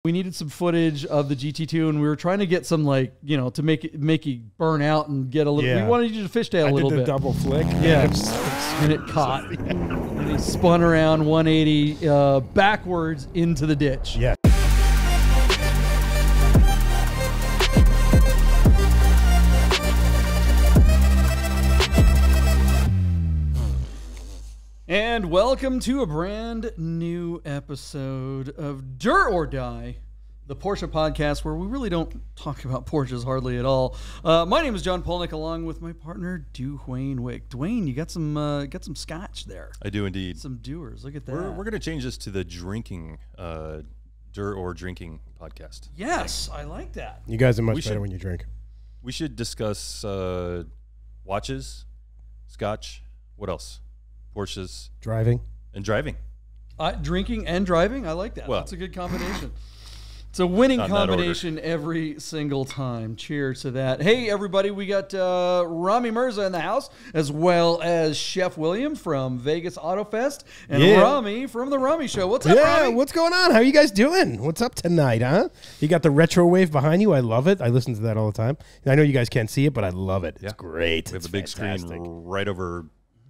We needed some footage of the GT2, and we were trying to get some, like, you know, to make it burn out and get a little. Yeah. We wanted you to fishtail a little bit. Double flick. Yeah, and it caught. And he spun around 180 backwards into the ditch. Yeah. And welcome to a brand new episode of Dirt or Die, the Porsche podcast, where we really don't talk about Porsches hardly at all. My name is John Polnik, along with my partner Duane Wick. Duane, you got some scotch there. I do indeed. Some Dewars. Look at that. We're going to change this to the drinking, Dirt or Drinking podcast. Yes, I like that. You guys are much better when you drink. We should discuss watches, scotch. What else? Porsches, driving, and driving. Drinking and driving. I like that. Well, that's a good combination. It's a winning combination every single time. Cheers to that. Hey, everybody, we got Romi Mirza in the house, as well as Chef William from Vegas Auto Fest, and Romi from the Romi Show. What's up, Romi? What's going on? How are you guys doing? What's up tonight, huh? You got the retro wave behind you. I love it. I listen to that all the time. I know you guys can't see it, but I love it. Yeah. It's great. We have a big screen right over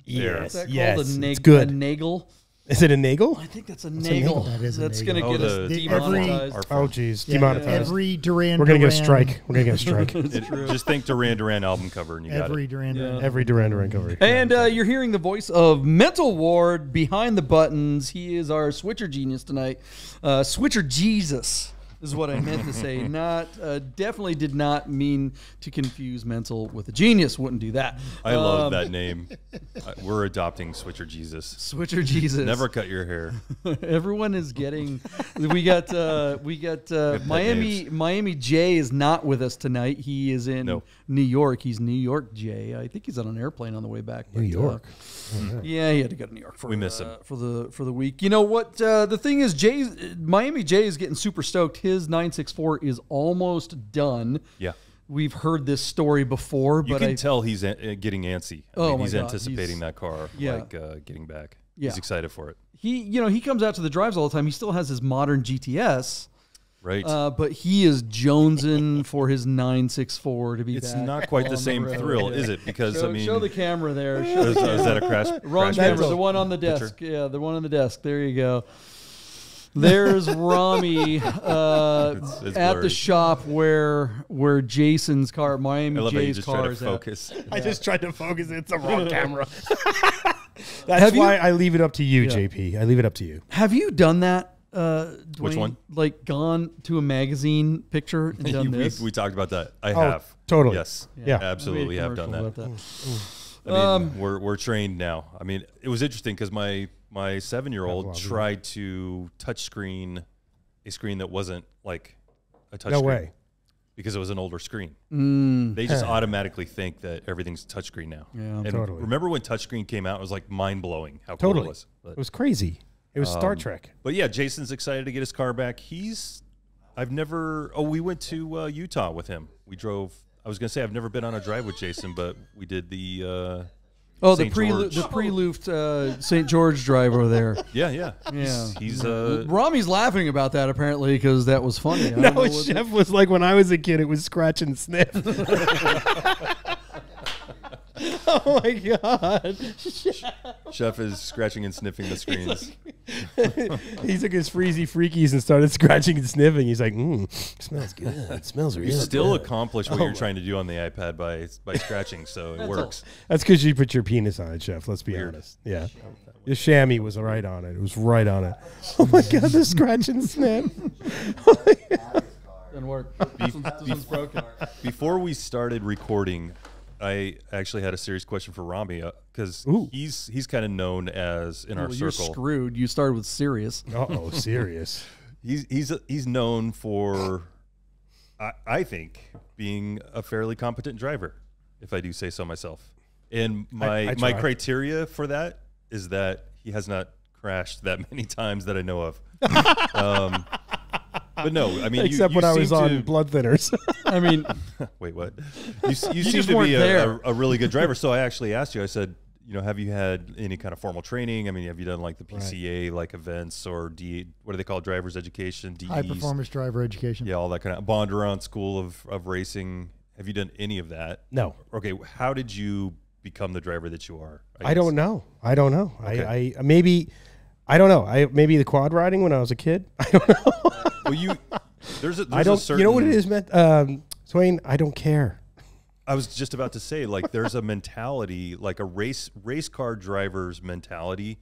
there. Is that called it's good. A nagel? Is it a nagel? I think that's a nagel. That's going to get us demonetized. Oh, geez. Demonetized. Every Duran. We're going to get a strike. We're going to get a strike. Just think Duran album cover and you got it. Every Duran cover. And you're hearing the voice of Mental Ward behind the buttons. He is our switcher genius tonight. Switcher Jesus is what I meant to say. Definitely did not mean to confuse Mental with a genius. Wouldn't do that. I love that name. We're adopting Switcher Jesus. Switcher Jesus. Never cut your hair. Everyone is getting. We got Miami J is not with us tonight. He is in New York. He's New York J. I think he's on an airplane on the way back. New York. Yeah, he had to go to New York for. We miss him for the week. You know what? The thing is, Miami J is getting super stoked. His 964 is almost done. Yeah. We've heard this story before, but you can tell he's getting antsy. He's anticipating that car, getting back. Yeah. He's excited for it. He comes out to the drives all the time. He still has his modern GTS, right? But he is jonesing for his 964 to be back. It's not quite the same thrill, is it? Because show the camera there. Is that a crash? Wrong camera. The one on the desk. Picture? Yeah, the one on the desk. There you go. There's Romi at the shop where Jason's car, Miami J's car is at. I just tried to focus. It's a wrong camera. That's why I leave it up to you, JP. I leave it up to you. Have you done that, Duane? Which one? Like gone to a magazine picture and done this? We talked about that. I have. Totally. Yes. Yeah. Absolutely have done that. We're trained now. I mean, it was interesting because my 7-year-old tried to touch screen a screen that wasn't like a touch screen. No way. Because it was an older screen. They just automatically think that everything's touchscreen now. Yeah, and totally. Remember when touchscreen came out? It was like mind-blowing how cool it was. It was crazy. It was Star Trek. But yeah, Jason's excited to get his car back. We went to Utah with him. We drove. I was going to say I've never been on a drive with Jason, but we did the... the pre-loofed St. George drive over there. Yeah. He's Romi's laughing about that apparently because that was funny. No, Chef was like when I was a kid, it was scratch and sniff. Oh my God! Chef is scratching and sniffing the screens. He took his freezy freakies and started scratching and sniffing. He's like, smells good. It smells really good. You still accomplish what you're trying to do on the iPad by scratching, so it works. That's because you put your penis on it, Chef. Let's be honest. Yeah. The chamois was right on it. It was right on it. Oh my God, the scratch and sniff. Didn't work. This one's broken. Before we started recording, I actually had a serious question for Romi because he's kind of known as in our circle. You're screwed. You started with serious. Serious. He's known for, I think, being a fairly competent driver, if I do say so myself. And my criteria for that is that he has not crashed that many times that I know of. But no, I mean, except when I was on blood thinners. I mean, wait, what? You seem to be a really good driver. So I actually asked you. I said, have you had any kind of formal training? I mean, have you done like the PCA like events or what do they call drivers education? DEs? High performance driver education. Yeah, all that kind of Bondurant School of Racing. Have you done any of that? No. Okay, how did you become the driver that you are? I don't know. Okay. I don't know. Maybe the quad riding when I was a kid. I don't know. Well, there's a certain, you know what it is, man? Swain, I don't care. I was just about to say, like, there's a mentality, like a race car driver's mentality.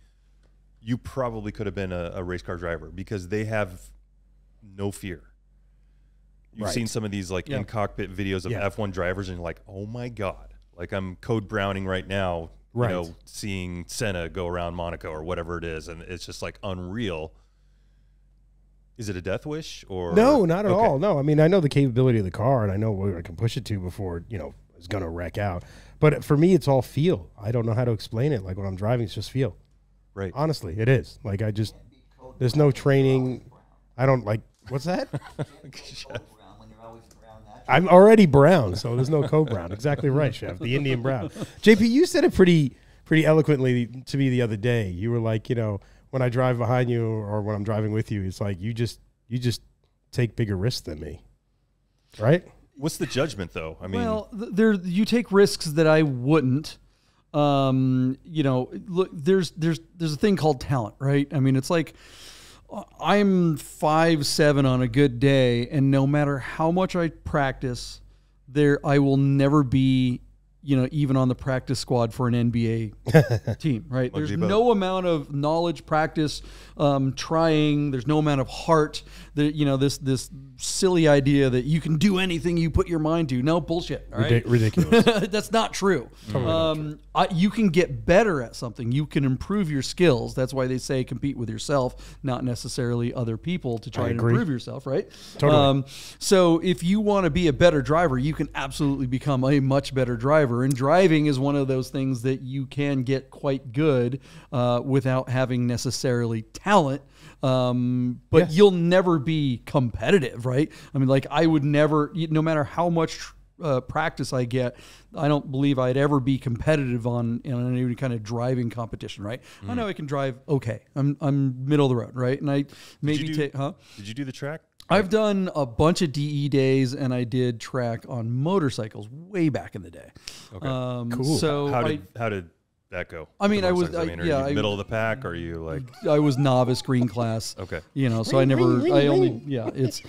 You probably could have been a race car driver because they have no fear. You've seen some of these like in cockpit videos of F1 drivers, and you're like, oh my God, like I'm code browning right now, seeing Senna go around Monaco or whatever it is, and it's just like unreal. Is it a death wish or no? Not at all. No, I mean I know the capability of the car, and I know where I can push it to before it's going to wreck out. But for me, it's all feel. I don't know how to explain it. Like when I'm driving, it's just feel. Right. Honestly, it is. Like there's no training. I don't like. What's that? I'm already brown, so there's no co-brown. Exactly right, Chef. The Indian brown. JP, you said it pretty eloquently to me the other day. You were like, when I drive behind you or when I'm driving with you, it's like you just take bigger risks than me, right? What's the judgment, though? I mean, well, you take risks that I wouldn't. Look, there's a thing called talent, right? I mean, it's like I'm 5'7" on a good day, and no matter how much I practice, I will never be, even on the practice squad for an NBA team, right? There's no amount of knowledge, practice, trying. There's no amount of heart. This silly idea that you can do anything you put your mind to. No, bullshit. All right? Ridiculous. That's not true. Totally not true. You can get better at something. You can improve your skills. That's why they say compete with yourself, not necessarily other people to try and improve yourself, right? Totally. So if you want to be a better driver, you can absolutely become a much better driver. And driving is one of those things that you can get quite good without having necessarily talent. But you'll never be competitive, right? I mean, like I would never, no matter how much practice I get, I don't believe I'd ever be competitive in any kind of driving competition, right? I know I can drive okay. I'm middle of the road, right? And I maybe take, Did you do the track? I've done a bunch of DE days, and I did track on motorcycles way back in the day. Okay, cool. So how did that go? I mean, are you middle of the pack? Or are you like? I was novice green class. Okay. So it's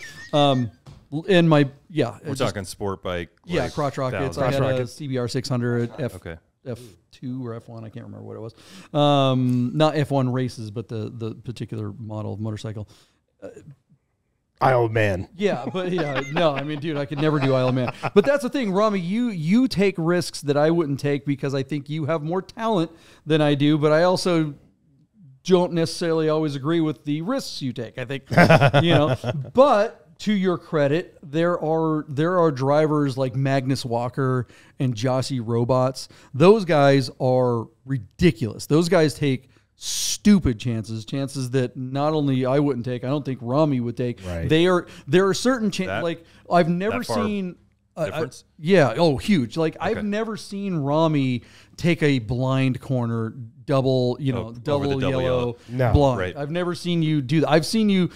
in my We're talking sport bike. Yeah, crotch rockets. I had a CBR 600 F2 or F1. I can't remember what it was. Not F1 races, but the particular model of motorcycle. Isle of Man. Yeah, but no, I mean, dude, I could never do Isle of Man. But that's the thing, Romi, you take risks that I wouldn't take because I think you have more talent than I do, but I also don't necessarily always agree with the risks you take. I think, but to your credit, there are drivers like Magnus Walker and Jossie Robots. Those guys are ridiculous. Those guys take stupid chances that not only I wouldn't take, I don't think Romi would take. Right. There are certain chances, like I've never seen difference. Huge. Like I've never seen Romi take a blind corner double yellow blind. Right. I've never seen you do that. I've seen you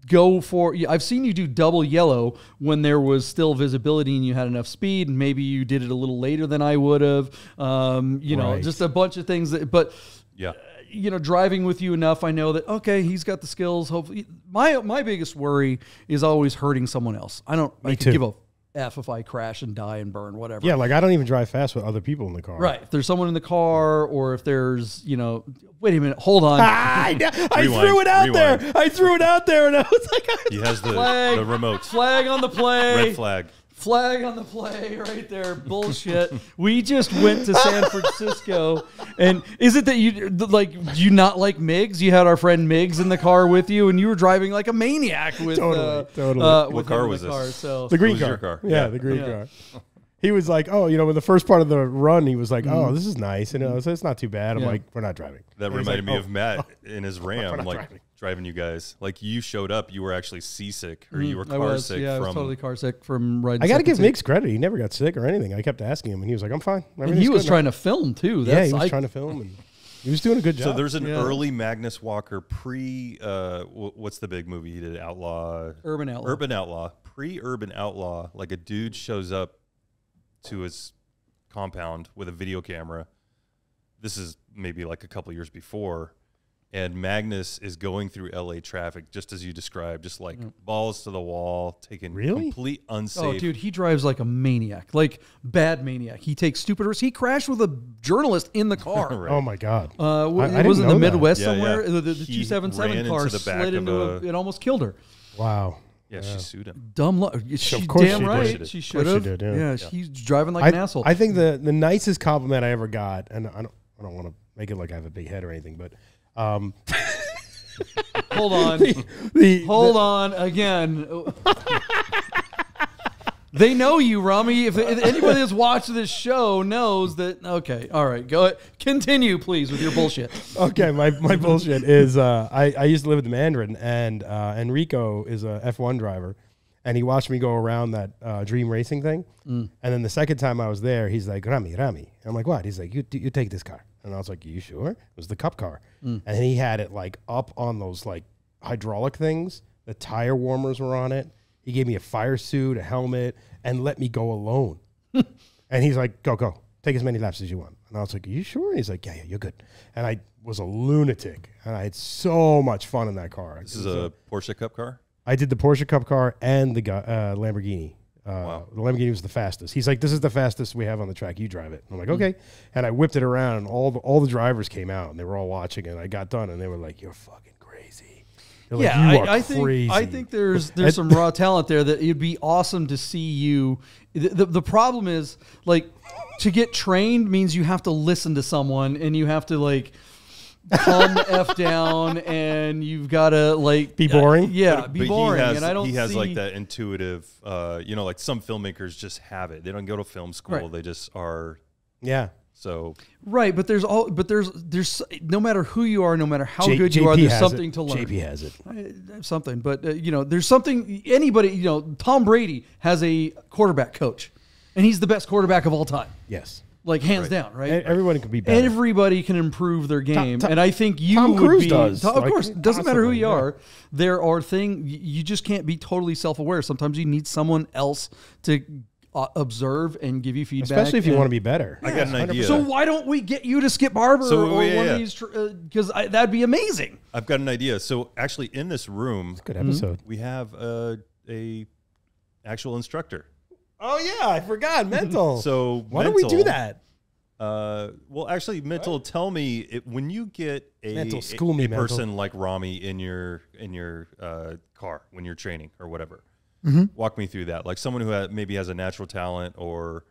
I've seen you do double yellow when there was still visibility and you had enough speed, and maybe you did it a little later than I would have. Just a bunch of things but driving with you enough, I know that, okay, he's got the skills. Hopefully, my biggest worry is always hurting someone else. I can give a F if I crash and die and burn, whatever. Yeah, like I don't even drive fast with other people in the car. Right. If there's someone in the car, or if there's, wait a minute, hold on. I threw it out there. I threw it out there, and I was like, he has the remote. Flag on the play. Red flag. Flag on the play right there. Bullshit. We just went to San Francisco. And is it that do you not like Miggs? You had our friend Miggs in the car with you, and you were driving like a maniac with totally. What car was this? So. The green car. Your car. Yeah, the green car. He was like, in the first part of the run, he was like, oh, this is nice. And so it's not too bad. I'm like, we're not driving. That reminded me of Matt in his Ram. driving you guys. Like you showed up, you were actually seasick or you were car sick. Yeah, I was totally car sick from riding. I got to give Migs credit. He never got sick or anything. I kept asking him, and he was like, "I'm fine." And he was trying to film too. Yeah, he was trying to film, and he was doing a good job. So there's an early Magnus Walker pre. What's the big movie he did? Urban Outlaw. Pre-Urban Outlaw. Like a dude shows up to his compound with a video camera. This is maybe like a couple years before. And Magnus is going through LA traffic, just as you described, just like balls to the wall, taking complete unsafe. Oh, dude, he drives like a maniac, like bad maniac. He takes stupid risks. He crashed with a journalist in the car. Right. Oh my God! It was in the Midwest somewhere. Yeah. The 277 car slid into it, almost killed her. Wow. Yeah, she sued him. Dumb luck. She's of course damn she right. did. She should have. Yeah, she's driving like an asshole. I think the nicest compliment I ever got, and I don't want to make it like I have a big head or anything, but. Hold on. Hold on again. They know you, Romi. If anybody that's watched this show knows that. Okay, all right, go ahead. Continue, please, with your bullshit. Okay, my bullshit is I used to live in the Mandarin, and Enrico is a F1 driver, and he watched me go around that dream racing thing, and then the second time I was there, he's like, Rami. And I'm like, what? He's like, you take this car. And I was like, you sure? It was the Cup car. And he had it like up on those like hydraulic things. The tire warmers were on it. He gave me a fire suit, a helmet, and let me go alone. And he's like, go. Take as many laps as you want. And I was like, are you sure? And he's like, yeah, you're good. And I was a lunatic. And I had so much fun in that car. This is a Porsche Cup car? I did the Porsche Cup car and the Lamborghini. Wow. The Lamborghini was the fastest. He's like, this is the fastest we have on the track. You drive it. I'm like, okay. And I whipped it around, and all the drivers came out, and they were all watching it. And I got done, and they were like, you're fucking crazy. They're like, you are crazy. I think there's some raw talent there that it'd be awesome to see you. The problem is, like, to get trained means you have to listen to someone, and you have to, like, calm the F down, and you've got to like be boring. Be boring. And I don't. He has like that intuitive. Like some filmmakers just have it. They don't go to film school. Right. They just are. Yeah. So. Right, but there's no matter who you are, no matter how good you are, there's something to learn. JP has it. Something, but there's something. Anybody, Tom Brady has a quarterback coach, and he's the best quarterback of all time. Yes. Like hands down, right? Everyone can be better. Everybody can improve their game, and I think you Tom would Cruise be. does. Of course, it doesn't matter who you are. There are things you just can't be totally self-aware. Sometimes you need someone else to observe and give you feedback, especially if you want to be better. I got an idea. So why don't we get you to Skip Barber or one of these? Because that'd be amazing. I've got an idea. So actually, in this room, it's a good episode. We have a actual instructor. Oh yeah, I forgot mental. So why don't we do that? Well, actually, mental. Tell me when you get a person like Romi in your car when you're training or whatever. Walk me through that. Like someone who maybe has a natural talent, or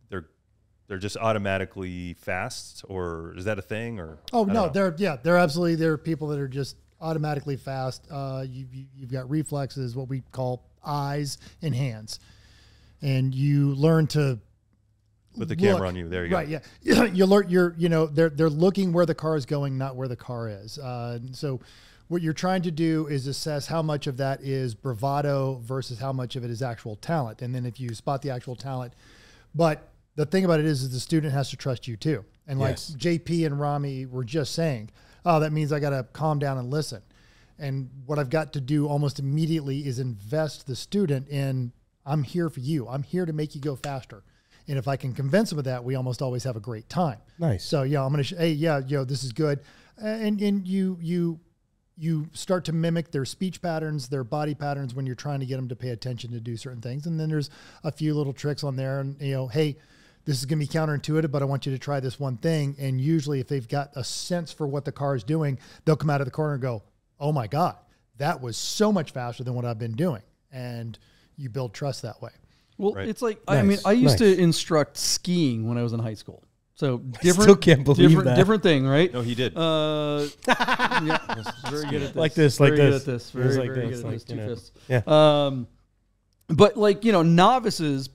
they're just automatically fast, or is that a thing? Or they're absolutely there are people that are just automatically fast. You've got reflexes, what we call eyes and hands. And you learn to put the camera on you. There you go. Right. Yeah. You learn. They're looking where the car is going, not where the car is. So, what you're trying to do is assess how much of that is bravado versus how much of it is actual talent. And then if you spot the actual talent, but the thing about it is the student has to trust you too. And like JP and Romi were just saying, oh, that means I got to calm down and listen. And what I've got to do almost immediately is invest the student in. I'm here for you. I'm here to make you go faster. And if I can convince them of that, we almost always have a great time. Nice. So yeah, I'm going to, this is good. And you start to mimic their speech patterns, their body patterns when you're trying to get them to pay attention to do certain things. And then there's a few little tricks on there and, hey, this is going to be counterintuitive, but I want you to try this one thing. And usually if they've got a sense for what the car is doing, they'll come out of the corner and go, oh my God, that was so much faster than what I've been doing. And you build trust that way. Well, it's like, I used to instruct skiing when I was in high school. So different, still can't believe that. Different thing, right? No, he did. Very good at this. Like this. Very good at this. Very good at this. Two fists. Yeah. But like, novices,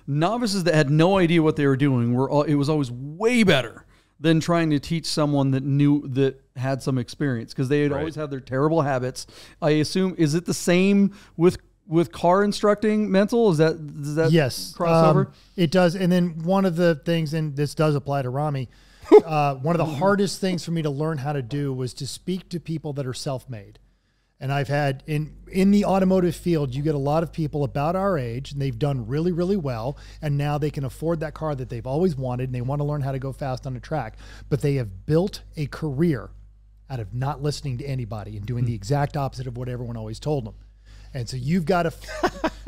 novices that had no idea what they were doing it was always way better than trying to teach someone that had some experience because they had Right. always had their terrible habits. I assume, is it the same with car instructing mental? Does that Yes, crossover? it does. And then one of the things, and this does apply to Romi, one of the hardest things for me to learn how to do was to speak to people that are self-made. And I've had in the automotive field, you get a lot of people about our age and they've done really, really well. And now they can afford that car that they've always wanted and they want to learn how to go fast on a track, but they have built a career out of not listening to anybody and doing the exact opposite of what everyone always told them. And so you've got to,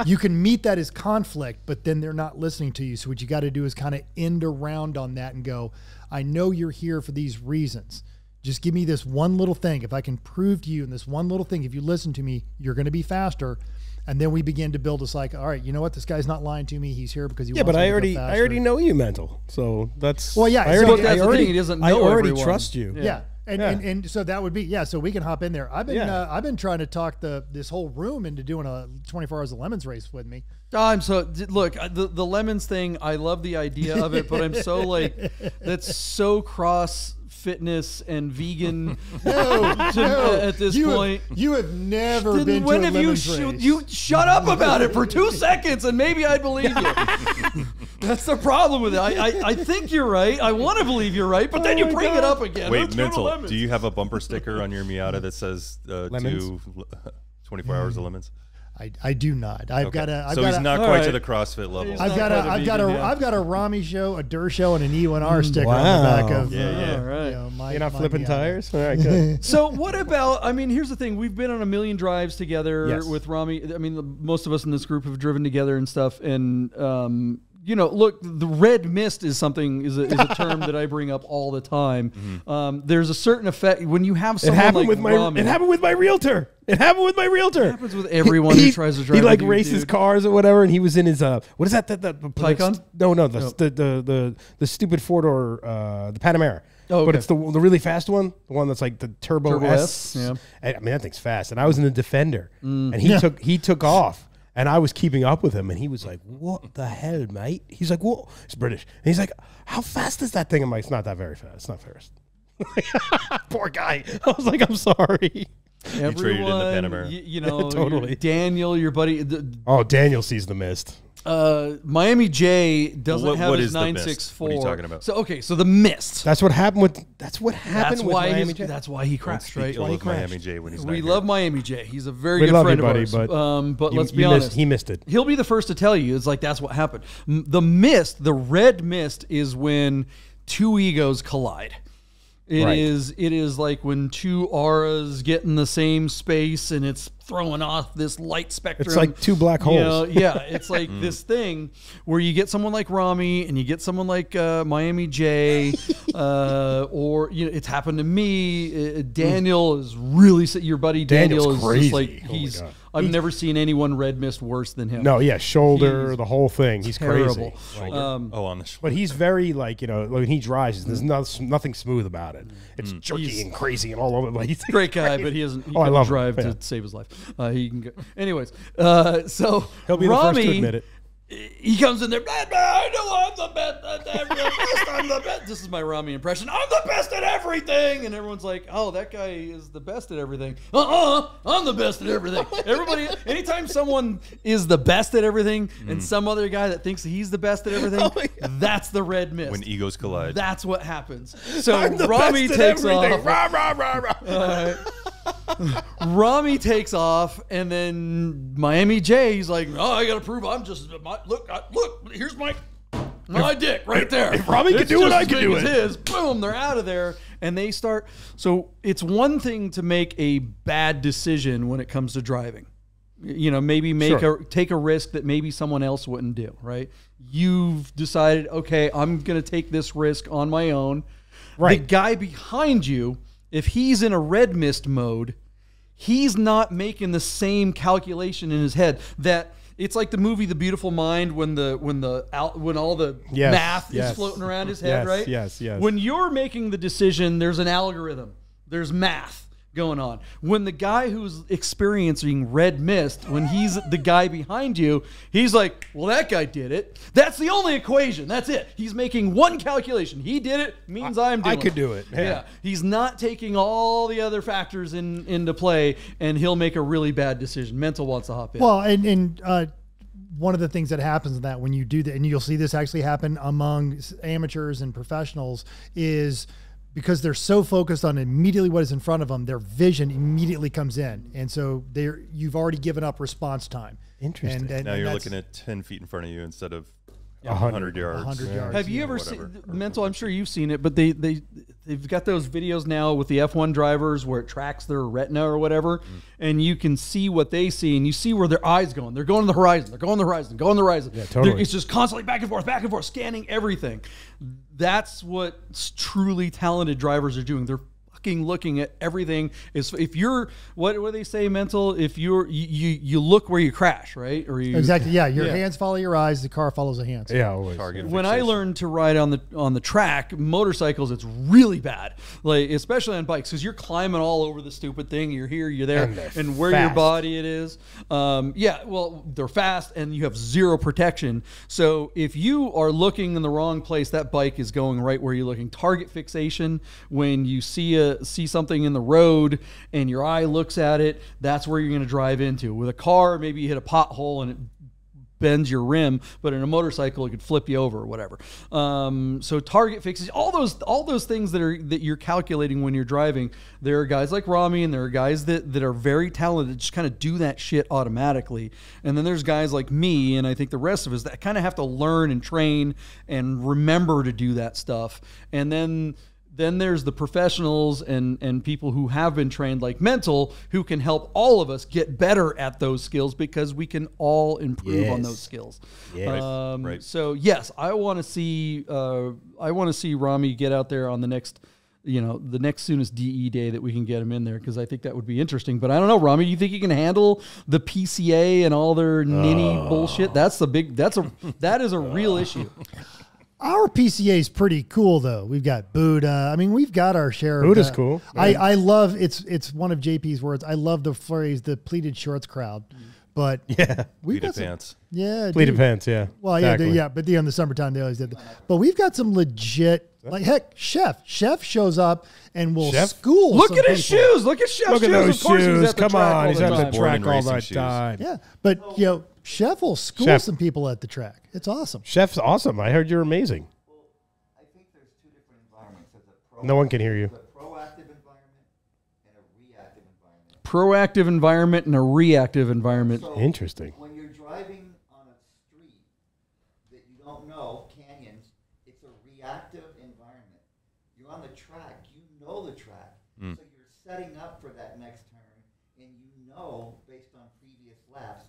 you can meet that as conflict, but then they're not listening to you. So what you got to do is kind of end around on that and go, I know you're here for these reasons. Just give me this one little thing. If I can prove to you in this one little thing, if you listen to me, you're going to be faster. And then we begin to build this like, all right, you know what? This guy's not lying to me. He's here because he wants but me I to already go I faster. already know you mental. So that's Well, yeah, I so already, that's I the already, thing, he doesn't I know already everyone. trust you. Yeah. And so that would be, yeah, so we can hop in there. I've been trying to talk this whole room into doing a 24 Hours of Lemons race with me. I'm so look the lemons thing. I love the idea of it, but I'm so like that's so cross fitness and vegan at this point. You have never been when to a have lemons race. you shut up about it for 2 seconds and maybe I'd believe you. That's the problem with it. I think you're right. I want to believe you're right, but then you bring it up again. Wait, Let's go to mental. lemons. Do you have a bumper sticker on your Miata that says Lemons? 24 hours of lemons? I do not. I've got a. So he's not quite to right. the CrossFit level. He's I've got not quite a a vegan, yeah. I've got a Romi Show, a Dur Show, and an E1R sticker on Wow. the back of. Yeah. All right. You know, my, You're not my flipping Miata. tires? All right, good. So what about, I mean, here's the thing. We've been on a million drives together Yes. with Romi. I mean, most of us in this group have driven together and stuff. And, you know, look, the red mist is something, is a term that I bring up all the time. There's a certain effect when you have It someone happened like with my Romi. it happened with my realtor. It happened with my realtor. It happens with everyone who tries to drive He like with you, races dude. cars or whatever, and he was in his what is that Taycan? No, the stupid 4-door the Panamera. Oh, okay. But it's the really fast one, the one that's like the Turbo S. Yeah. I mean that thing's fast, and I was in the Defender, and he took off. And I was keeping up with him, and he was like, "What the hell, mate?" He's like, "Whoa!" He's British, and he's like, "How fast is that thing?" I'm like, "It's not that very fast. It's not fast." Poor guy. I was like, "I'm sorry." Everyone, traded in the Panamera. you know, Totally. Daniel, your buddy, Oh, Daniel sees the mist. Miami J doesn't have what his is the Mist? 964. What are you talking about? So okay, so the mist. That's what happened with. That's what happened That's with why Miami J. that's why he crashed, right? Ill of crashed. Miami J when he's We not love here. Miami J. He's a very We good love friend you, buddy, of ours. But you- let's be you honest, he missed it. He'll be the first to tell you. It's like that's what happened. The mist, the red mist, is when two egos collide. It Right. is like when two auras get in the same space and it's throwing off this light spectrum. It's like two black You know, holes. yeah, it's like this thing where you get someone like Romi and you get someone like Miami J, or you know, it's happened to me. Daniel is really your buddy. Daniel's Daniel is crazy. just like Oh my he's. God. I've never seen anyone red mist worse than him. No, yeah, shoulder, He's the whole thing. He's terrible. crazy. On the But he's very like when he drives, there's nothing smooth about it. It's jerky He's- and crazy and all over the place. Great guy, but he doesn't. He Oh, I couldn't love him. drive Yeah. to save his life. He can go. Anyways, so He'll be the Romi, first to admit it. He comes in there. I know I'm the best at everything. I'm the best. This is my Romi impression. I'm the best at everything, and everyone's like, "Oh, that guy is the best at everything." I'm the best at everything. Everybody, anytime someone is the best at everything, and some other guy that thinks he's the best at everything, that's the red mist. when egos collide. That's what happens. So I'm the Romi best at takes everything. off. Rah, rah, rah, rah. All right. Romi takes off, and then Miami J, he's like, "Oh, I gotta prove I'm just look. Here's my dick right there. if Romi can It's do it, just I as can big do as it." His. Boom, they're out of there, and they start. So it's one thing to make a bad decision when it comes to driving. You know, maybe take a risk that maybe someone else wouldn't do. Right? You've decided, okay, I'm gonna take this risk on my own. Right. The guy behind you, if he's in a red mist mode, he's not making the same calculation in his head. That it's like the movie The Beautiful Mind when all the Yes, math yes. is floating around his head, Yes, right? yes, yes. When you're making the decision, there's an algorithm, there's math. going on. When the guy who's experiencing red mist, when he's the guy behind you, he's like, well, that guy did it. That's the only equation. That's it. He's making one calculation. He did it, means I'm doing it. I could do it. Yeah. He's not taking all the other factors into play, and he'll make a really bad decision. Mental wants to hop in. Well, and one of the things that happens in that when you do that, and you'll see this actually happen among amateurs and professionals, is because they're so focused on immediately what is in front of them, their vision immediately comes in. And so you've already given up response time. Interesting. And now you're looking at 10 feet in front of you instead of 100 yards. 100 yards. Have you ever seen Mental? I'm sure you've seen it, but they've got those videos now with the F1 drivers where it tracks their retina or whatever, and you can see what they see, and you see where their eyes going. They're going to the horizon. They're going to the horizon. Going to the horizon. Yeah, totally. It's just constantly back and forth, scanning everything. That's what truly talented drivers are doing. They're fucking looking at everything. If you're what do they say, Mental? If you look where you crash, right? Or you exactly, yeah. Your hands follow your eyes. The car follows the hands. Yeah, always. When I learned to ride on the track, motorcycles, it's really bad. Like especially on bikes, because you're climbing all over the stupid thing. You're here, you're there, and where your body it is. Yeah, well, they're fast, and you have zero protection. So if you are looking in the wrong place, that bike is going right where you're looking. Target fixation. When you see something in the road and your eye looks at it, that's where you're going to drive into. With a car, maybe you hit a pothole and it bends your rim, but in a motorcycle it could flip you over or whatever. So target fixes, all those things that you're calculating when you're driving. There are guys like Romi, and there are guys that are very talented, just kind of do that shit automatically. And then there's guys like me, and I think the rest of us, that kind of have to learn and train and remember to do that stuff. And then there's the professionals and people who have been trained like Mental, who can help all of us get better at those skills, because we can all improve on those skills. Right. So yes, I want to see Romi get out there on the next soonest DE day that we can get him in there, because I think that would be interesting. But I don't know, Romi, do you think you can handle the PCA and all their ninny bullshit? That is a real issue. Our PCA is pretty cool, though. We've got Buddha. I mean, we've got our share. Buddha's cool. Right? I love it's one of JP's words. I love the phrase, the pleated shorts crowd. But yeah, we've pleated got pants. Pleated pants. Yeah. Well, exactly. But in the summertime they always did that. But we've got some legit, like heck, Chef shows up and will school. Look at his shoes. Look at Chef's shoes. Look at those shoes. Come on, he's at the track all the shoes. time. Yeah, but Chef will school some people at the track. It's awesome. Chef's awesome. I heard you're amazing. No one can hear you. Proactive environment and a reactive environment. So interesting. When you're driving on a street that you don't know, canyons, it's a reactive environment. You're on the track, you know the track. So you're setting up for that next turn, and you know, based on previous laps,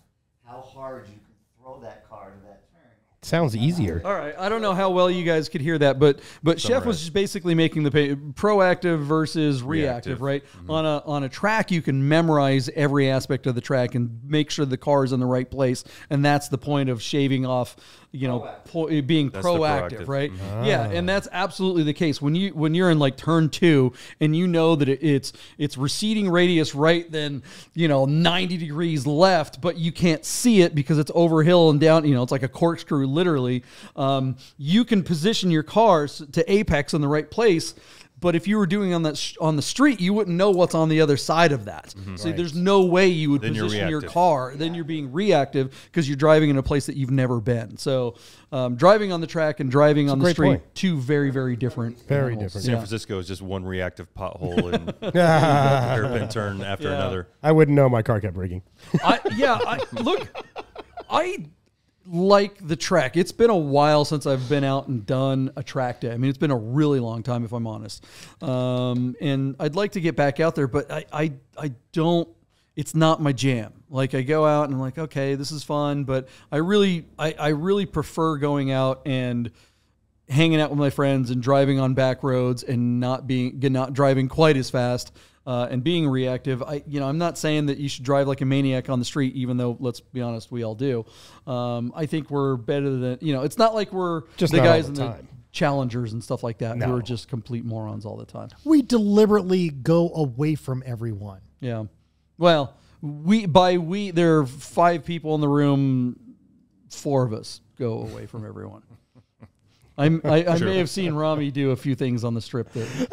how hard you can throw that car to that turn. Sounds easier. All right, I don't know how well you guys could hear that, but Chef was just basically making the proactive versus reactive, right? Mm-hmm. On a track, you can memorize every aspect of the track and make sure the car is in the right place, and that's the point of shaving off, being proactive, right? Mm-hmm. Yeah, and that's absolutely the case. When you're in like turn 2 and you know that it's receding radius right, then 90 degrees left, but you can't see it because it's over hill and down. It's like a corkscrew. Literally, you can position your cars to apex in the right place, but if you were doing on the street, you wouldn't know what's on the other side of that. Mm-hmm. So there's no way you would position your car. Then you're being reactive because you're driving in a place that you've never been. So driving on the track and driving on the street, two very, very different. Very different. San Francisco is just one reactive pothole and hairpin turn after another. I wouldn't know. My car kept braking. I like the track. It's been a while since I've been out and done a track day. I mean, it's been a really long time, if I'm honest. And I'd like to get back out there, but I don't. It's not my jam. Like I go out and I'm like, okay, this is fun, but I really prefer going out and hanging out with my friends and driving on back roads and not driving quite as fast. And being reactive, I'm not saying that you should drive like a maniac on the street, even though, let's be honest, we all do. I think we're better than, it's not like we're just the guys all the time. challengers and stuff like that who No. are just complete morons all the time. We deliberately go away from everyone. Yeah. Well, there are 5 people in the room. 4 of us go away from everyone. I may have seen Romi do a few things on the strip that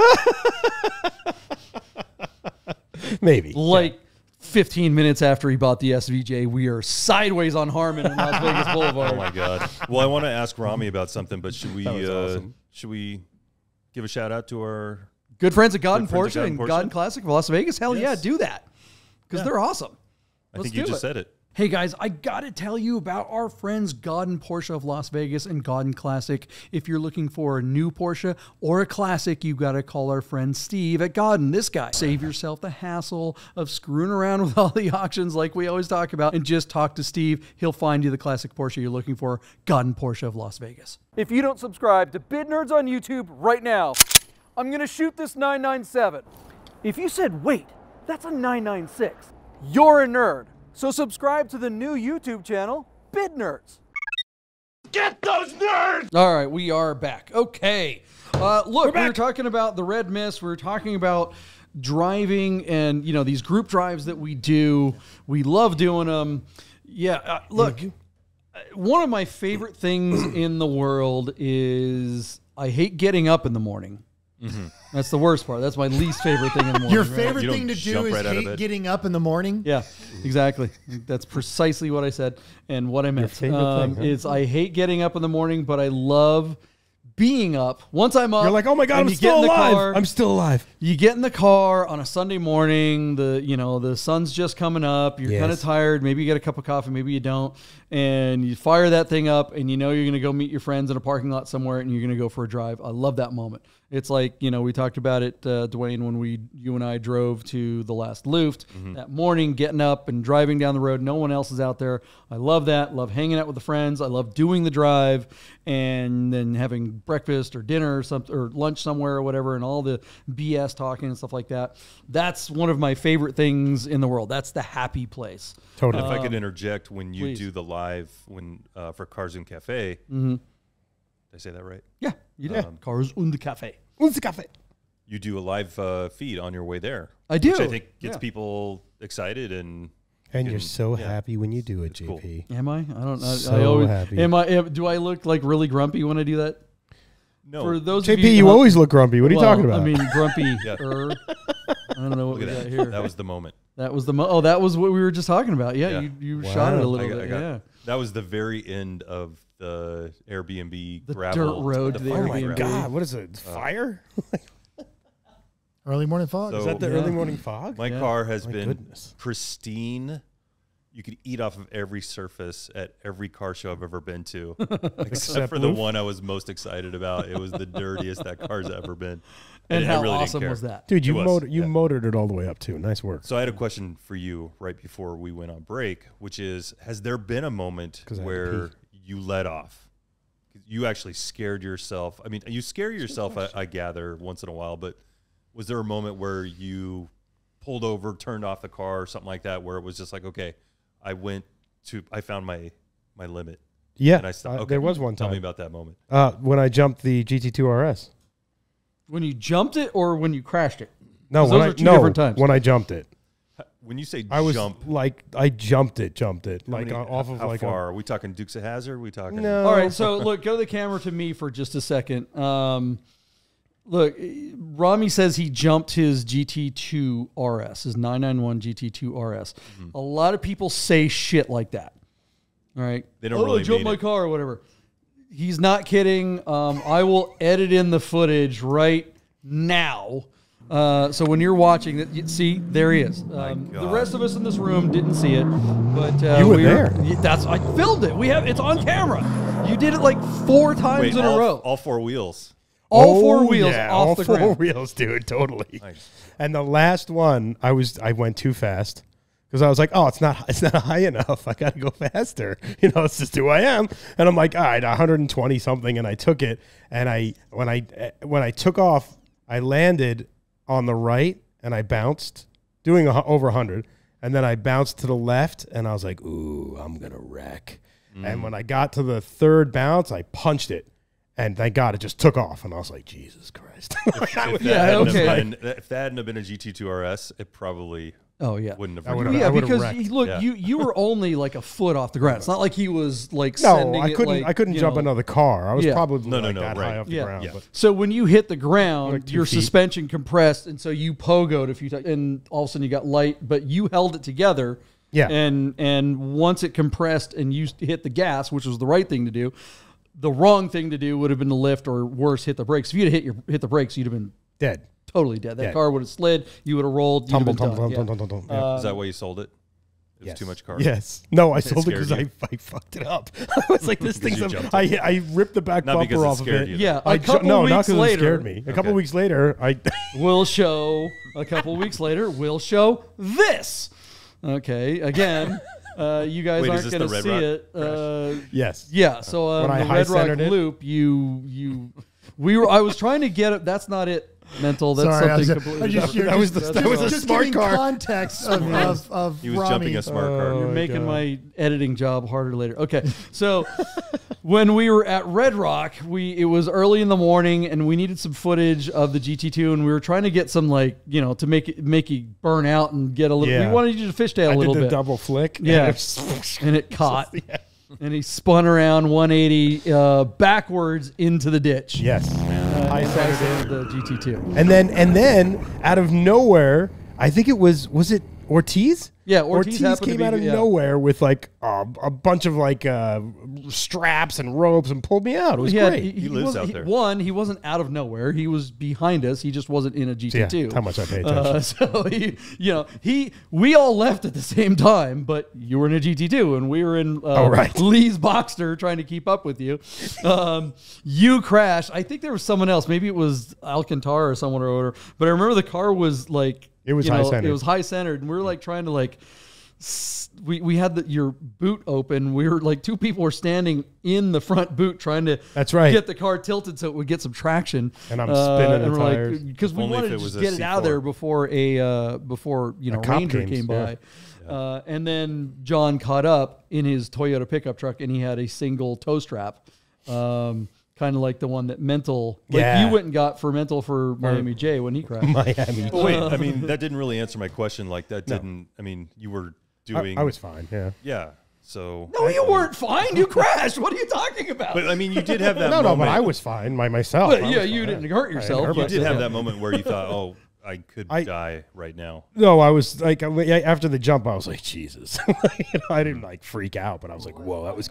Maybe. like 15 minutes after he bought the SVJ, we are sideways on Harmon and Las Vegas Boulevard. Oh my God. Well, I want to ask Romi about something, but should we awesome. should we give a shout out to our Good friends at God and Good friends at Porsche God and and God and Classic of Las Vegas. Hell yeah, Yes. do that. Because they're awesome. I think you just said it. Hey guys, I gotta tell you about our friends God and Porsche of Las Vegas and God and Classic. If you're looking for a new Porsche or a classic, you gotta call our friend Steve at Godden. This guy. Save yourself the hassle of screwing around with all the auctions like we always talk about, and just talk to Steve. He'll find you the classic Porsche you're looking for. Godden Porsche of Las Vegas. If you don't subscribe to Bid Nerds on YouTube right now, I'm gonna shoot this 997. If you said, wait, that's a 996, you're a nerd. So subscribe to the new YouTube channel, Bid Nerds. Get those nerds! All right, we are back. Okay. Look, we were talking about the red mist. We were talking about driving and, these group drives that we do. We love doing them. Yeah, look, one of my favorite things in the world is I hate getting up in the morning. Mm-hmm. That's the worst part. That's my least favorite thing in the morning. Your favorite You thing to don't do jump is right out of hate bed. getting up in the morning? Yeah, exactly. That's precisely what I said and what I meant. favorite thing, huh? Is I hate getting up in the morning, but I love being up. Once I'm up, You're like, oh my God, and I'm you get still in the alive. car, I'm still alive. You get in the car on a Sunday morning, the sun's just coming up, you're kind of Yes. tired, maybe you get a cup of coffee, maybe you don't, and you fire that thing up and you're going to go meet your friends in a parking lot somewhere and you're going to go for a drive. I love that moment. It's like, we talked about it, Duane, when you and I drove to the last Luft that morning, getting up and driving down the road. No one else is out there. I love that. Love hanging out with the friends. I love doing the drive and then having breakfast or dinner or something or lunch somewhere or whatever, and all the BS talking and stuff like that. That's one of my favorite things in the world. That's the happy place. Totally. If I could interject, when you please. do the live for Cars and Cafe, did I say that right? Yeah, you do. Cars und Cafe. You do a live feed on your way there. I do. Which I think gets Yeah. people excited And you you're can- so yeah. happy when you do it, It's cool. JP. Am I? I don't know. So I always, happy. do I look like really grumpy when I do that? No. For those JP, of you, you always look grumpy. What are you talking about? I mean, grumpy. Yeah. I don't know what Look we at got that. here. That was the moment. That was that was what we were just talking about. Yeah, Yeah. you Wow. shot it a I little got- bit. I got- Yeah. That was the very end of the Airbnb The gravel. dirt road to the oh my Airbnb. God, what is it? Fire? Early morning fog. So- Is that the Yeah. early morning fog? My Yeah. car has My been goodness. pristine. You could eat off of every surface at every car show I've ever been to, except for the Loof? one I was most excited about. It was the dirtiest that car's ever been. And I how really didn't awesome care. was that? Dude, you It was, motored it all the way up too. Nice work. So I had a question for you right before we went on break, which is, has there been a moment 'Cause I had to where you let off? You actually scared yourself. I mean, you scare yourself, I gather, once in a while, but was there a moment where you pulled over, turned off the car or something like that, where it was just like, okay, I found my limit. Yeah, And I stopped. Okay. there was one Tell me time about that moment. when I jumped the GT2RS. When you jumped it or when you crashed it? No, 'Cause when those I are two different times. when I jumped it, When you say I was jump, like I jumped it, how like many- off of how like far? Are we talking Dukes of Hazzard? Are we talking? No. All right, so look, go to the camera to me for just a second. Look, Romi says he jumped his GT2RS, his 991 GT2RS. A lot of people say shit like that. All right. They don't really I jumped mean my it. car or whatever. He's not kidding. I will edit in the footage right now. So when you're watching that, see, there he is. The God. rest of us in this room didn't see it, but You were we there. I filmed it. It's on camera. You did it like 4 times Wait, in a row. all 4 wheels. All 4 wheels yeah, off all the 4 ground. wheels, dude, totally. Nice. And the last one, I went too fast because I was like, oh, it's not high enough. I got to go faster. It's just who I am. And I'm like, all right, 120 something, and I took it. And when I took off, I landed on the right and I bounced, doing over 100, and then I bounced to the left, and I was like, ooh, I'm gonna wreck. And when I got to the third bounce, I punched it. And thank God it just took off. And I was like, Jesus Christ. If that hadn't have been a GT2RS, it probably wouldn't have. Because you were only like a foot off the ground. It's not like he was like I couldn't jump another car. I was probably high off the ground. Yeah. But so when you hit the ground, like 2 your feet. suspension compressed, and so you pogoed a few times, and all of a sudden you got light, but you held it together. Yeah. And once it compressed and you hit the gas, which was the right thing to do, the wrong thing to do would have been to lift, or worse, hit the brakes. If you'd have hit the brakes, you'd have been dead. Totally dead. That car would have slid. You would have rolled. Tumble. Yeah. Is that why you sold it? It was too much car. Yes. No, I sold it because I fucked it up. I was like, this thing's. I ripped the back bumper off of it. Yeah. Not because it scared me. A couple weeks later, we'll show. A couple weeks later, we'll show this. Okay. Again. You guys aren't going to see it. Yes. Yeah. So when the Red Rock Loop, I was trying to get it. That's not it. Mental. That's something completely. That was a smart car. Context of he was Romi. jumping a smart car. You're making my editing job harder later. Okay, so when we were at Red Rock, it was early in the morning, and we needed some footage of the GT2, and we were trying to get some to make it burn out and get a little. Yeah. We wanted you to fishtail a little bit. I did the double flick. Yeah, and it caught. And he spun around 180 backwards into the ditch. Yes. I centered the GT2. And then out of nowhere, I think it was it Ortiz? Yeah, Ortiz came out of nowhere with like a bunch of straps and ropes and pulled me out. It was great. He lives out there. He wasn't out of nowhere. He was behind us. He just wasn't in a GT2. Yeah, how much I pay attention. So we all left at the same time, but you were in a GT2 and we were in Lee's Boxster trying to keep up with you. You crashed. I think there was someone else. Maybe it was Alcantara or someone or whatever. But I remember the car was like. It was high centered. It was high centered, and we were trying to we had your boot open. We were two people were standing in the front boot trying to get the car tilted so it would get some traction. And I'm spinning the tires because we wanted to just get it out of there before Ranger came by. Yeah. And then John caught up in his Toyota pickup truck, and he had a single toe strap. Kind of like the one that Mental, you went and got for Mental for Miami J when he crashed. Miami. But wait, I mean, that didn't really answer my question. You were doing. I was fine. Yeah. Yeah. So. No, you weren't fine. You crashed. What are you talking about? But I mean, you did have that moment. No, but I was fine myself. But you didn't hurt yourself. You did have that moment where you thought, oh, I could die right now. No, I was after the jump, I was like, Jesus. I didn't freak out, but I was like, whoa,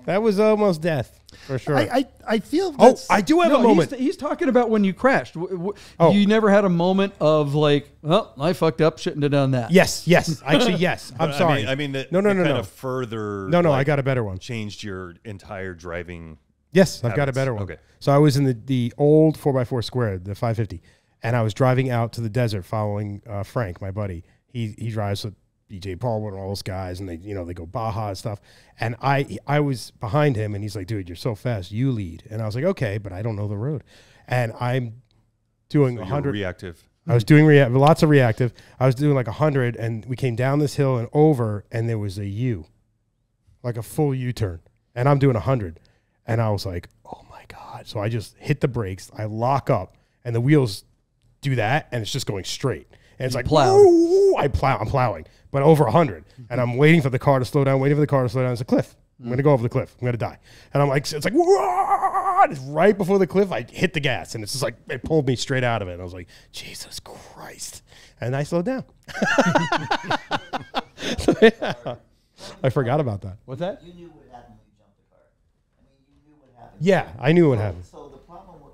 that was almost death for sure. I feel. I do have a moment. He's talking about when you crashed. You never had a moment of I fucked up, shouldn't have done that. Yes. Actually, yes. I'm sorry. I mean, no. Further. No. I got a better one. Changed your entire driving. Yes, I've got a better one. Okay. So I was in the old 4x4 squared, the 550, and I was driving out to the desert following Frank, my buddy. He drives with DJ Paul and all those guys, and they go Baja and stuff. And I was behind him, and he's like, "Dude, you're so fast. You lead." And I was like, "Okay, but I don't know the road." And I'm doing 100 reactive. I was doing lots of reactive. I was doing 100, and we came down this hill and over, and there was a U, like a full U-turn, and I'm doing 100, and I was like, "Oh my God!" So I just hit the brakes. I lock up, and the wheels do that, and it's just going straight. And it's I'm plowing, but over 100. And I'm waiting for the car to slow down, It's a cliff. I'm going to go over the cliff. I'm going to die. And I'm like, it's like, whoa! It's right before the cliff, I hit the gas. And it's just it pulled me straight out of it. And I was like, Jesus Christ. And I slowed down. I forgot about that. What's that? You knew what happened when you jumped the car. I mean, you knew what happened. Yeah, I knew what happened. So the problem with,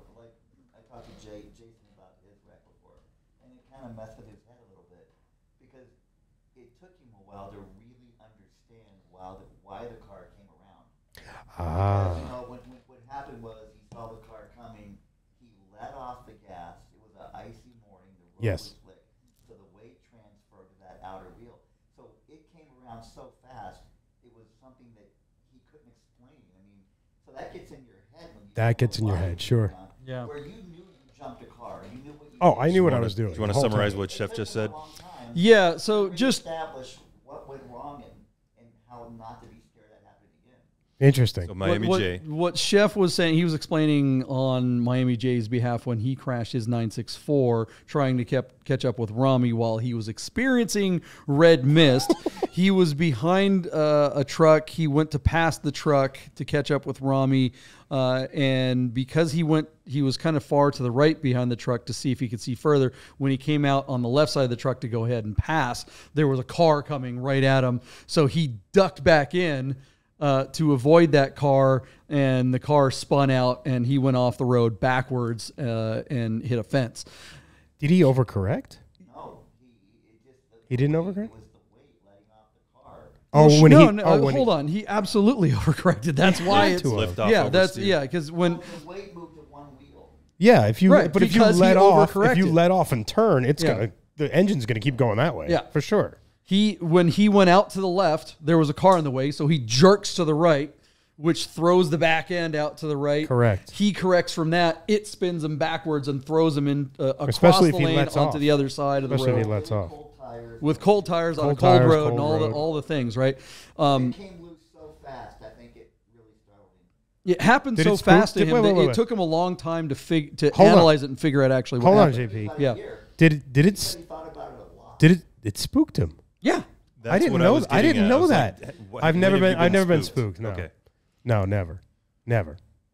I talked to Jason about his wreck before, and it kind of messed with his head a little bit, because it took him a while to really understand why the car came around. Because, what happened was he saw the car coming, he let off the gas, it was an icy morning, the road was slick, so the weight transferred to that outer wheel. So it came around so fast, it was something that he couldn't explain. I mean, so that gets in your head. That gets in your head, sure. Yeah. Where you knew you jumped a car. You knew what you I knew what I was doing. Do you want to summarize what Chef just said? Yeah, so just establish what went wrong and how not to be scared that happened again. Interesting. So Miami J. What Chef was saying, he was explaining on Miami J's behalf when he crashed his 964, trying to catch up with Romi while he was experiencing red mist. He was behind a truck. He went to pass the truck to catch up with Romi, and because he was kind of far to the right behind the truck to see if he could see further. When he came out on the left side of the truck to go ahead and pass, there was a car coming right at him. So he ducked back in to avoid that car, and the car spun out, and he went off the road backwards and hit a fence. Did he overcorrect? No, he didn't overcorrect? It was the weight letting off the car. Hold on. He absolutely overcorrected. That's why it's lift off. Because when The weight moved to one wheel. Yeah, if you Right, but if you because he let off, overcorrected. and turn, it's Yeah. gonna the engine's gonna keep going that way. Yeah. For sure. when he went out to the left, there was a car in the way, so he jerks to the right, which throws the back end out to the right. Correct. He corrects from that. It spins him backwards and throws him in across Especially the if he lane lets onto off. the other side of the Especially if road. he lets off. Cold tires. With cold tires on a Cold cold tires, road cold and road. all the things, right? It came loose so fast, I think it really startled him. It happened Did so it spook- fast to did- him wait, that wait, it wait. took him a long time to Hold on. analyze it and figure out actually what Hold on, happened. JP. Yeah. Did it He thought about it a lot. it spooked him? Yeah. That's I didn't what know. was I getting didn't at. know was that. like, I've when never have you been spooked. No. Okay. No, never.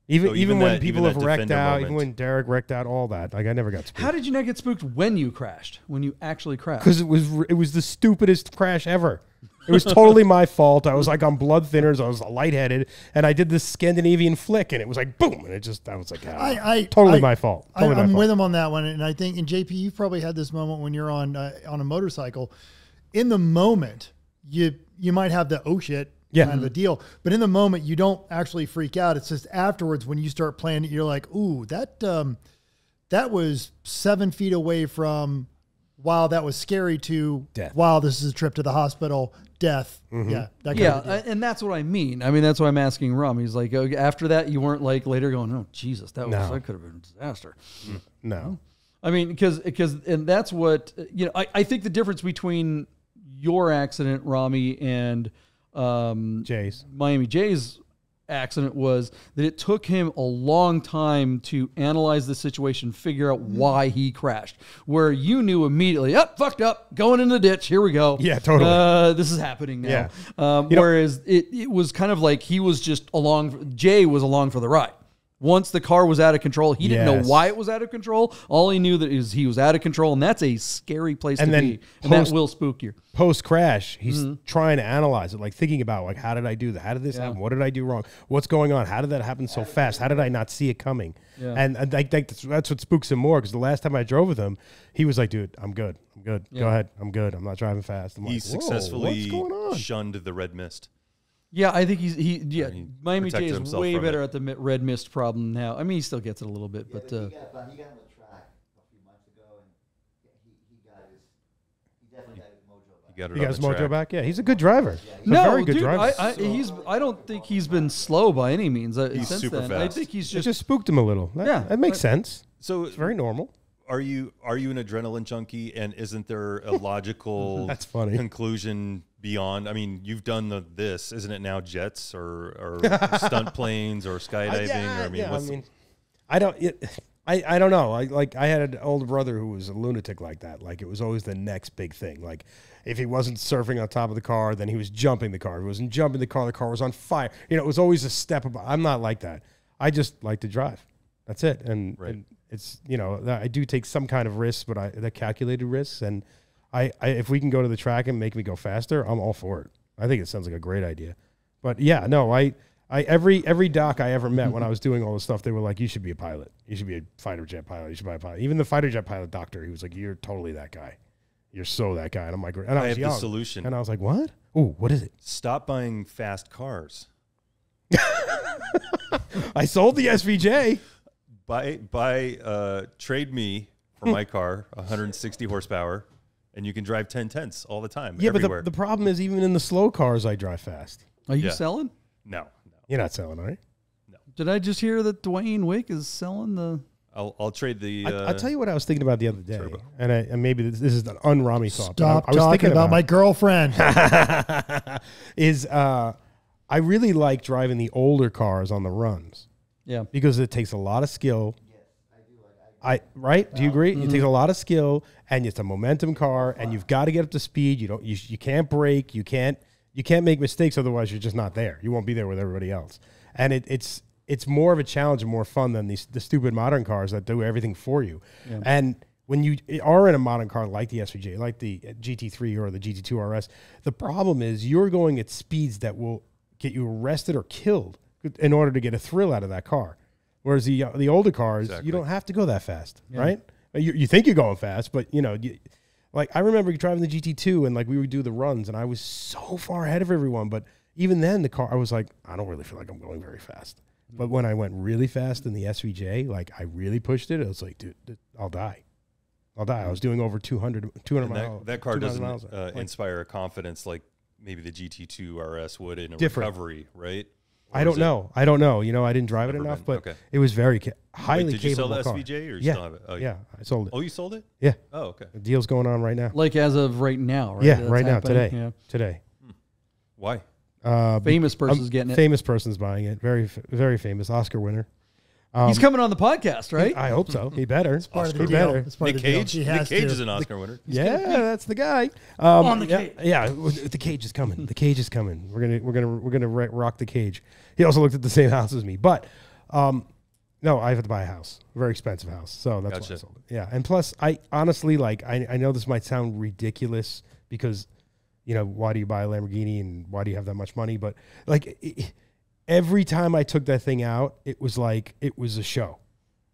Even So even when that- people even have that wrecked Defender out, moment. even when Derek wrecked out, all that. Like I never got spooked. How did you not get spooked when you crashed? When you actually crashed? Because it was the stupidest crash ever. It was totally my fault. I was like on blood thinners. I was lightheaded, and I did this Scandinavian flick, and it was like boom, and I was like, totally my fault. Totally my I'm fault. with him on that one, and I think, and JP, you've probably had this moment when you're on a motorcycle. In the moment, you might have the oh shit kind of a deal, but in the moment you don't actually freak out. It's just afterwards when you start playing it, you're like, ooh, that was 7 feet away from wow, that was scary to death. Wow, this is a trip to the hospital. Death. Mm-hmm. Yeah. That kind of deal. And that's what I mean. I mean, that's what I'm asking Rom. He's like, after that, you weren't like later going, oh, Jesus, that could have been a disaster. No. I mean, because and that's what, I think the difference between your accident, Romi, and Miami J's accident was that it took him a long time to analyze the situation, figure out why he crashed, where you knew immediately, fucked up, going in the ditch, here we go. Yeah, totally. This is happening now. Yeah. Whereas it was kind of like he was just Jay was along for the ride. Once the car was out of control, he didn't know why it was out of control. All he knew that is he was out of control, and that's a scary place to be. And that will spook you. Post crash, he's trying to analyze it, like thinking about like how did I do that? How did this happen? What did I do wrong? What's going on? How did that happen so fast? How did I not see it coming? Yeah. And I think that's what spooks him more, because the last time I drove with him, he was like, "Dude, I'm good. Go ahead. I'm good. I'm not driving fast." He successfully shunned the red mist. Yeah, I think he Miami J protected is himself way from better it. at the red mist problem now. I mean, he still gets it a little bit, but He got on the track a few months ago, and he definitely got his mojo back. He got his mojo back. Yeah, he's a good driver. He's a no, very good dude, driver. I don't think he's been slow by any means. He's since super then. fast. I think he's It just spooked him a little. That makes sense. So It's very normal. Are you an adrenaline junkie, and isn't there a logical That's funny. conclusion beyond? I mean, you've done this, isn't it now? Jets or stunt planes or skydiving? I don't know. I had an older brother who was a lunatic like that. Like it was always the next big thing. Like if he wasn't surfing on top of the car, then he was jumping the car. If he wasn't jumping the car was on fire. It was always a step above. I'm not like that. I just like to drive. That's it. And it's, I do take some kind of risks, but the calculated risks. And I if we can go to the track and make me go faster, I'm all for it. I think it sounds like a great idea. But yeah, no, every doc I ever met when I was doing all this stuff, they were like, you should be a pilot. You should be a fighter jet pilot. You should be a pilot. Even the fighter jet pilot doctor, he was like, you're totally that guy. You're so that guy. And I'm like, and I was have young. the solution. And I was like, what? Ooh, what is it? Stop buying fast cars. I sold the SVJ. Trade me for my car 160 horsepower, and you can drive 10/10 all the time. Yeah, everywhere. but the problem is, even in the slow cars, I drive fast. Are you selling? No. You're not selling, are you? No. Did I just hear that Duane Wick is selling the? I'll trade the. I'll tell you what I was thinking about the other day, and maybe this is an un-Romi thought. Stop I was talking thinking about my girlfriend. I really like driving the older cars on the runs. Yeah. Because it takes a lot of skill. Right? Do you agree? It takes a lot of skill, and it's a momentum car, and you've got to get up to speed. You can't brake. You can't make mistakes, otherwise you're just not there. You won't be there with everybody else. And it's more of a challenge and more fun than the stupid modern cars that do everything for you. Yeah. And when you are in a modern car like the SVJ, like the GT3 or the GT2RS, the problem is you're going at speeds that will get you arrested or killed in order to get a thrill out of that car. Whereas the older cars, you don't have to go that fast, right? You think you're going fast, but like I remember driving the GT2 and like we would do the runs and I was so far ahead of everyone. But even then the car, I was like, I don't really feel like I'm going very fast. But when I went really fast in the SVJ, like I really pushed it, I was like, dude, I'll die. I was doing over 200 miles. That car doesn't inspire a confidence like maybe the GT2RS would in a recovery, right? I don't know. I didn't drive it enough, but it was very highly capable. Did you sell the SVJ or you still have it? Oh, yeah, I sold it. Oh, you sold it? Yeah. Oh, okay. The deal's going on right now. Like as of right now, right? Yeah, right now, today. Yeah. Today. Why? Famous person's getting it. Famous person's buying it. Very, very famous Oscar winner. He's coming on the podcast, right? I hope so. He better. It's part of the deal. Nick Cage. Nick Cage is an Oscar winner. Yeah, that's the guy. On the cage. Yeah, the cage is coming. The cage is coming. We're gonna rock the cage. He also looked at the same house as me, but no, I have to buy a house, a very expensive house. So that's why I sold it. Yeah, and plus, I honestly I know this might sound ridiculous because why do you buy a Lamborghini and why do you have that much money? But like. Every time I took that thing out, it was like it was a show.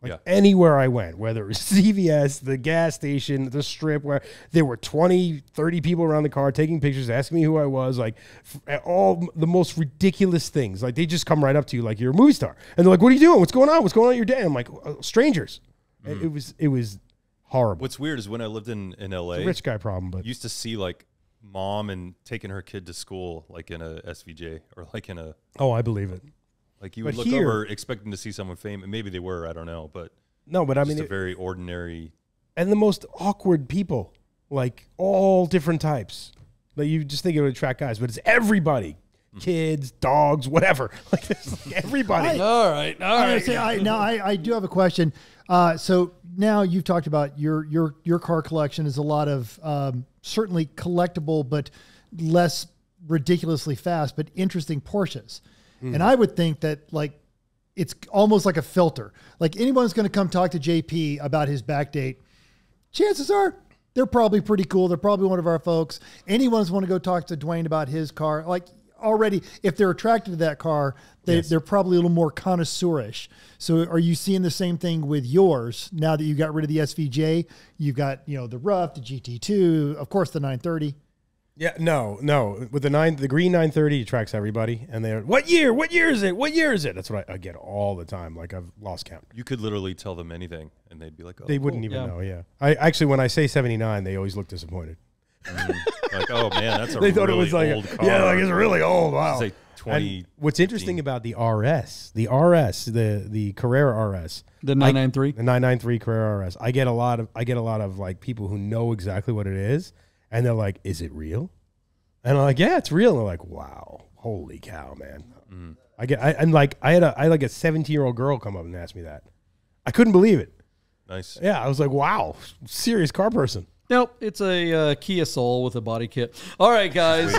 Like anywhere I went, whether it was CVS, the gas station, the strip, where there were 20, 30 people around the car taking pictures, asking me who I was, like all the most ridiculous things. Like they just come right up to you like you're a movie star. And they're like, what are you doing? What's going on? What's going on in your day? I'm like, strangers. It was horrible. What's weird is when I lived in LA, it's a rich guy problem, but used to see like mom and taking her kid to school like in a SVJ or like in a I believe it. Like you would look over expecting to see someone famous. Maybe they were, I don't know, but I mean, a very ordinary and the most awkward people, like all different types. Like you just think it would attract guys, but it's everybody, kids, dogs, whatever. Like everybody. All right. I do have a question. So now you've talked about your car collection is a lot of certainly collectible, but less ridiculously fast, but interesting Porsches. And I would think that like it's almost like a filter. Like anyone's going to come talk to JP about his backdate, chances are they're probably pretty cool. They're probably one of our folks. Anyone's want to go talk to Duane about his car. Like already, if they're attracted to that car, they're probably a little more connoisseurish. So are you seeing the same thing with yours now that you got rid of the SVJ? You've got, the Rough, the GT2, of course, the 930. Yeah, no. With the green 930 attracts everybody, and they're what year? What year is it? What year is it? That's what I get all the time. Like I've lost count. You could literally tell them anything, and they'd be like, "Oh, they wouldn't even know." Yeah, I actually when I say 79, they always look disappointed. Like, oh man, that's a they really thought it was like old car. Yeah, like it's really old. Wow. It's like 20. And what's interesting about the RS, the Carrera RS, the 993, the 993 Carrera RS, I get a lot of like people who know exactly what it is. And they're like, is it real? And I'm like, yeah, it's real. And they're like, wow, holy cow, man. I had a 17-year-old girl come up and ask me that. I couldn't believe it. Nice. Yeah, I was like, wow, serious car person. Nope, it's a Kia Soul with a body kit. All right, guys,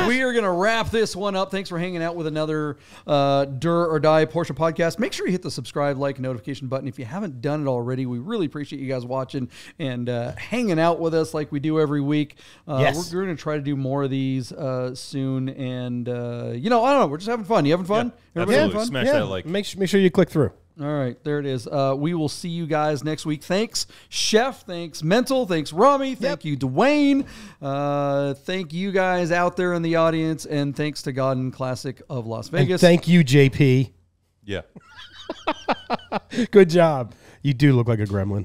we are going to wrap this one up. Thanks for hanging out with another Dur or Die Porsche podcast. Make sure you hit the subscribe, like, notification button if you haven't done it already. We really appreciate you guys watching and hanging out with us like we do every week. Yes. We're going to try to do more of these soon. And, I don't know. We're just having fun. You having fun? Yeah, Everybody absolutely. having fun? Smash that like. Make sure you click through. All right, there it is. We will see you guys next week. Thanks, Chef. Thanks, Mental. Thanks, Romi. Thank you, Duane. Thank you guys out there in the audience. And thanks to Godin Classic of Las Vegas. And thank you, JP. Yeah. Good job. You do look like a gremlin.